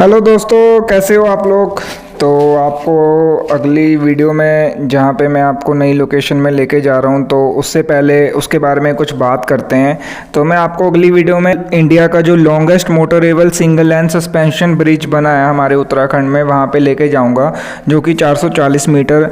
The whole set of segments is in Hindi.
हेलो दोस्तों, कैसे हो आप लोग। तो आपको अगली वीडियो में जहाँ पे मैं आपको नई लोकेशन में लेके जा रहा हूँ, तो उससे पहले उसके बारे में कुछ बात करते हैं। तो मैं आपको अगली वीडियो में इंडिया का जो longest motorable single line suspension bridge बना है हमारे उत्तराखंड में, वहाँ पे लेके जाऊँगा, जो कि 440 मीटर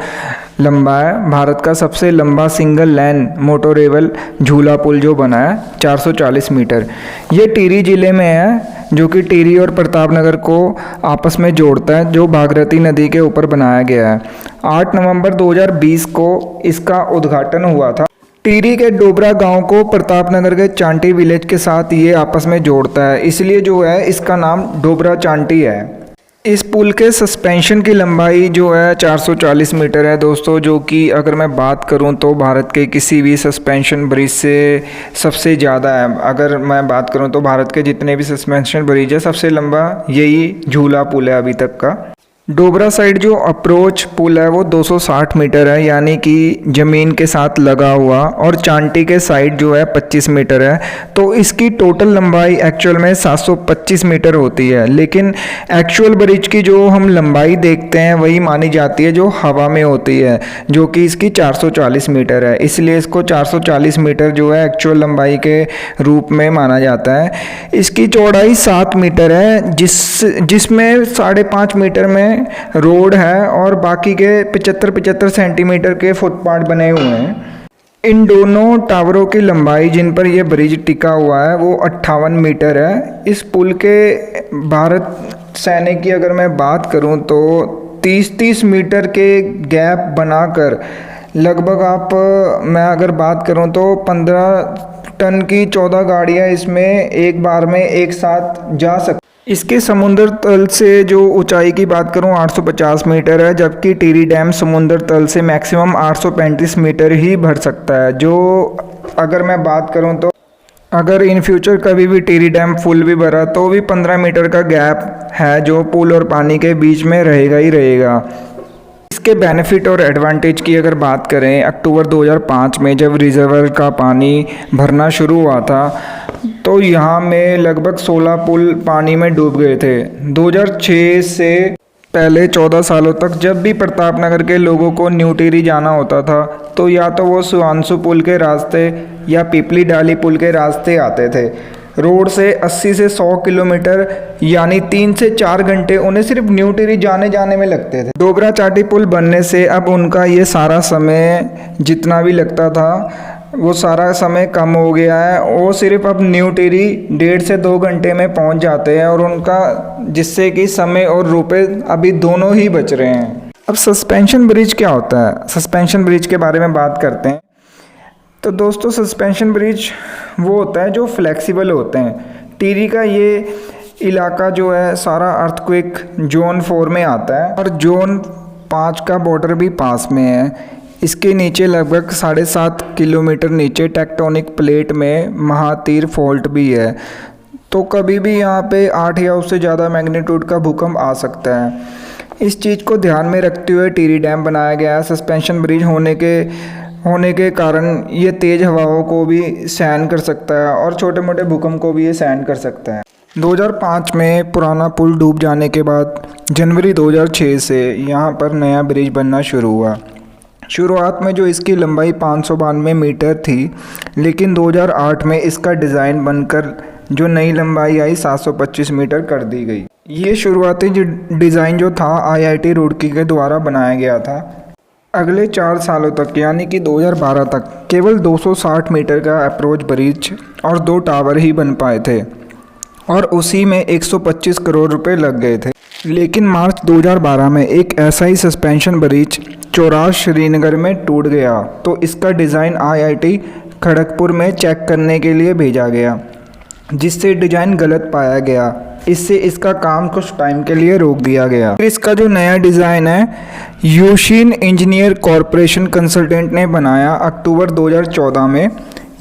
लंबा है। भारत का सबसे लंबा सिंगल लाइन मोटरेबल झूला पुल जो बना है 440 मीटर, ये टिहरी ज़िले में है, जो कि टिहरी और प्रतापनगर को आपस में जोड़ता है, जो भागीरथी नदी के ऊपर बनाया गया है। 8 नवंबर 2020 को इसका उद्घाटन हुआ था। टिहरी के डोबरा गांव को प्रतापनगर के चांटी विलेज के साथ ये आपस में जोड़ता है, इसलिए जो है इसका नाम डोबरा चांटी है। इस पुल के सस्पेंशन की लंबाई जो है 440 मीटर है दोस्तों, जो कि अगर मैं बात करूं तो भारत के किसी भी सस्पेंशन ब्रिज से सबसे ज़्यादा है। अगर मैं बात करूं तो भारत के जितने भी सस्पेंशन ब्रिज है, सबसे लंबा यही झूला पुल है अभी तक का। डोबरा साइड जो अप्रोच पुल है वो 260 मीटर है, यानी कि ज़मीन के साथ लगा हुआ, और चांटी के साइड जो है 25 मीटर है। तो इसकी टोटल लंबाई एक्चुअल में 725 मीटर होती है, लेकिन एक्चुअल ब्रिज की जो हम लंबाई देखते हैं वही मानी जाती है जो हवा में होती है, जो कि इसकी 440 मीटर है। इसलिए इसको 440 मीटर जो है एक्चुअल लंबाई के रूप में माना जाता है। इसकी चौड़ाई 7 मीटर है, जिसमें 5.5 मीटर में रोड है और बाकी के 75 सेंटीमीटर के फुटपाथ बने हुए हैं। इन दोनों टावरों की लंबाई जिन पर यह ब्रिज टिका हुआ है वो 58 मीटर है। इस पुल के भारत सैन्य की अगर मैं बात करूं तो 30-30 मीटर के गैप बनाकर लगभग मैं अगर बात करूं तो 15 टन की 14 गाड़ियां इसमें एक बार में एक साथ जा सकती। इसके समुद्र तल से जो ऊंचाई की बात करूं 850 मीटर है, जबकि टिहरी डैम समुद्र तल से मैक्सिमम 835 मीटर ही भर सकता है। जो अगर मैं बात करूं तो अगर इन फ्यूचर कभी भी टिहरी डैम फुल भी भरा तो भी 15 मीटर का गैप है जो पुल और पानी के बीच में रहेगा ही रहेगा। इसके बेनिफिट और एडवांटेज की अगर बात करें, अक्टूबर 2005 में जब रिजर्वर का पानी भरना शुरू हुआ था तो यहाँ में लगभग 16 पुल पानी में डूब गए थे। 2006 से पहले 14 सालों तक जब भी प्रतापनगर के लोगों को न्यू टिहरी जाना होता था तो या तो वो सुहांसू पुल के रास्ते या पिपली डाली पुल के रास्ते आते थे। रोड से 80 से 100 किलोमीटर यानी 3 से 4 घंटे उन्हें सिर्फ न्यू टिहरी जाने में लगते थे। डोबरा चांटी पुल बनने से अब उनका ये सारा समय जितना भी लगता था वो सारा समय कम हो गया है। वो सिर्फ अब न्यू टिहरी 1.5 से 2 घंटे में पहुंच जाते हैं, और उनका जिससे कि समय और रुपए अभी दोनों ही बच रहे हैं। अब सस्पेंशन ब्रिज क्या होता है, सस्पेंशन ब्रिज के बारे में बात करते हैं। तो दोस्तों सस्पेंशन ब्रिज वो होता है जो फ्लेक्सिबल होते हैं। टिहरी का ये इलाका जो है सारा अर्थक्वेक जोन 4 में आता है, और जोन 5 का बॉर्डर भी पास में है। इसके नीचे लगभग 7.5 किलोमीटर नीचे टेक्टोनिक प्लेट में महातीर फॉल्ट भी है, तो कभी भी यहाँ पे 8 या उससे ज़्यादा मैग्नीट्यूड का भूकंप आ सकता है। इस चीज़ को ध्यान में रखते हुए टिहरी डैम बनाया गया है। सस्पेंशन ब्रिज होने के कारण ये तेज़ हवाओं को भी सहन कर सकता है और छोटे मोटे भूकंप को भी ये सहन कर सकता है। 2005 में पुराना पुल डूब जाने के बाद जनवरी 2006 से यहाँ पर नया ब्रिज बनना शुरू हुआ। शुरुआत में जो इसकी लंबाई 592 मीटर थी, लेकिन 2008 में इसका डिज़ाइन बनकर जो नई लंबाई आई 725 मीटर कर दी गई। ये शुरुआती डिज़ाइन जो था IIT रुड़की के द्वारा बनाया गया था। अगले 4 सालों तक यानी कि 2012 तक केवल 260 मीटर का अप्रोच ब्रिज और 2 टावर ही बन पाए थे, और उसी में 125 करोड़ रुपए लग गए थे। लेकिन मार्च 2012 में एक ऐसा ही सस्पेंशन ब्रिज चौराश श्रीनगर में टूट गया, तो इसका डिज़ाइन IIT खड़गपुर में चेक करने के लिए भेजा गया, जिससे डिज़ाइन गलत पाया गया। इससे इसका काम कुछ टाइम के लिए रोक दिया गया। इसका जो नया डिज़ाइन है यूशिन इंजीनियर कॉरपोरेशन कंसल्टेंट ने बनाया। अक्टूबर 2014 में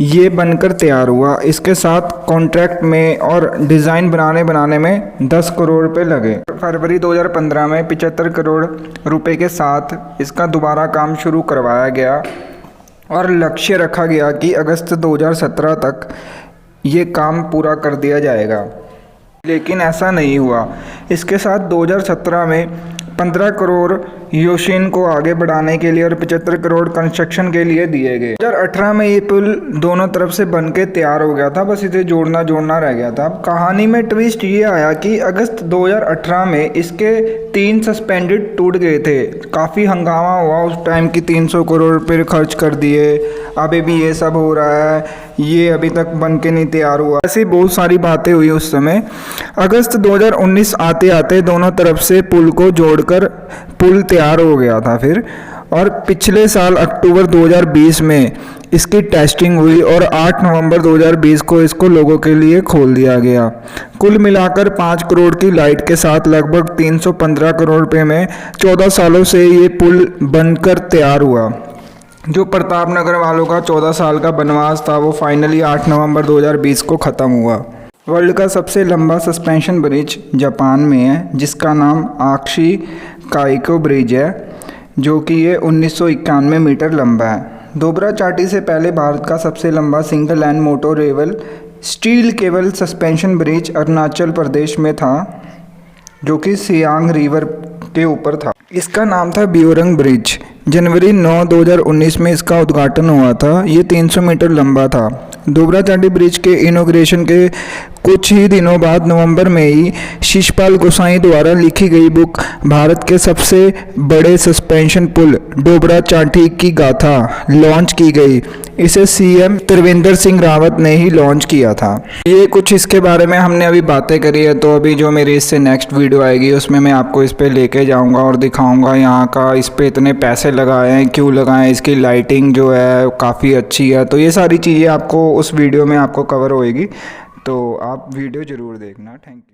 ये बनकर तैयार हुआ। इसके साथ कॉन्ट्रैक्ट में और डिज़ाइन बनाने में 10 करोड़ रुपए लगे। फरवरी 2015 में 75 करोड़ रुपए के साथ इसका दोबारा काम शुरू करवाया गया, और लक्ष्य रखा गया कि अगस्त 2017 तक ये काम पूरा कर दिया जाएगा। लेकिन ऐसा नहीं हुआ। इसके साथ 2017 में 15 करोड़ योशिन को आगे बढ़ाने के लिए और 75 करोड़ कंस्ट्रक्शन के लिए दिए गए। 2018 में ये पुल दोनों तरफ से बन के तैयार हो गया था, बस इसे जोड़ना रह गया था। अब कहानी में ट्विस्ट ये आया कि अगस्त 2018 में इसके 3 सस्पेंडेड टूट गए थे। काफ़ी हंगामा हुआ उस टाइम की, 300 करोड़ रुपये खर्च कर दिए, अभी भी ये सब हो रहा है, ये अभी तक बन के नहीं तैयार हुआ। ऐसी बहुत सारी बातें हुई उस समय। अगस्त 2019 आते आते दोनों तरफ से पुल को जोड़कर पुल तैयार हो गया था फिर, और पिछले साल अक्टूबर 2020 में इसकी टेस्टिंग हुई और 8 नवंबर 2020 को इसको लोगों के लिए खोल दिया गया। कुल मिलाकर 5 करोड़ की लाइट के साथ लगभग 315 करोड़ रुपए में 14 सालों से ये पुल बनकर तैयार हुआ। जो प्रताप नगर वालों का 14 साल का बनवास था वो फाइनली 8 नवंबर 2020 को ख़त्म हुआ। वर्ल्ड का सबसे लंबा सस्पेंशन ब्रिज जापान में है, जिसका नाम आक्षी काइको ब्रिज है, जो कि ये 1991 मीटर लंबा है। दोबरा चाटी से पहले भारत का सबसे लंबा single line motorable steel cable suspension bridge Arunachal Pradesh में था, जो कि सियांग रिवर के ऊपर था। इसका नाम था ब्योरंग ब्रिज। जनवरी 9, 2019 में इसका उद्घाटन हुआ था। ये 300 मीटर लंबा था। दोबरा चाटी ब्रिज के इनॉग्रेशन के कुछ ही दिनों बाद नवंबर में ही शिषपाल गोसाई द्वारा लिखी गई बुक भारत के सबसे बड़े सस्पेंशन पुल डोबरा चाटी की गाथा लॉन्च की गई। इसे सीएम त्रिवेंद्र सिंह रावत ने ही लॉन्च किया था। ये कुछ इसके बारे में हमने अभी बातें करी है, तो अभी जो मेरी इससे नेक्स्ट वीडियो आएगी उसमें मैं आपको इस पे लेके जाऊंगा और दिखाऊंगा यहाँ का इस पे इतने पैसे लगाए हैं, क्यों लगाए हैं, इसकी लाइटिंग जो है काफ़ी अच्छी है। तो ये सारी चीज़ें आपको उस वीडियो में आपको कवर होएगी, तो आप वीडियो ज़रूर देखना। Thank you.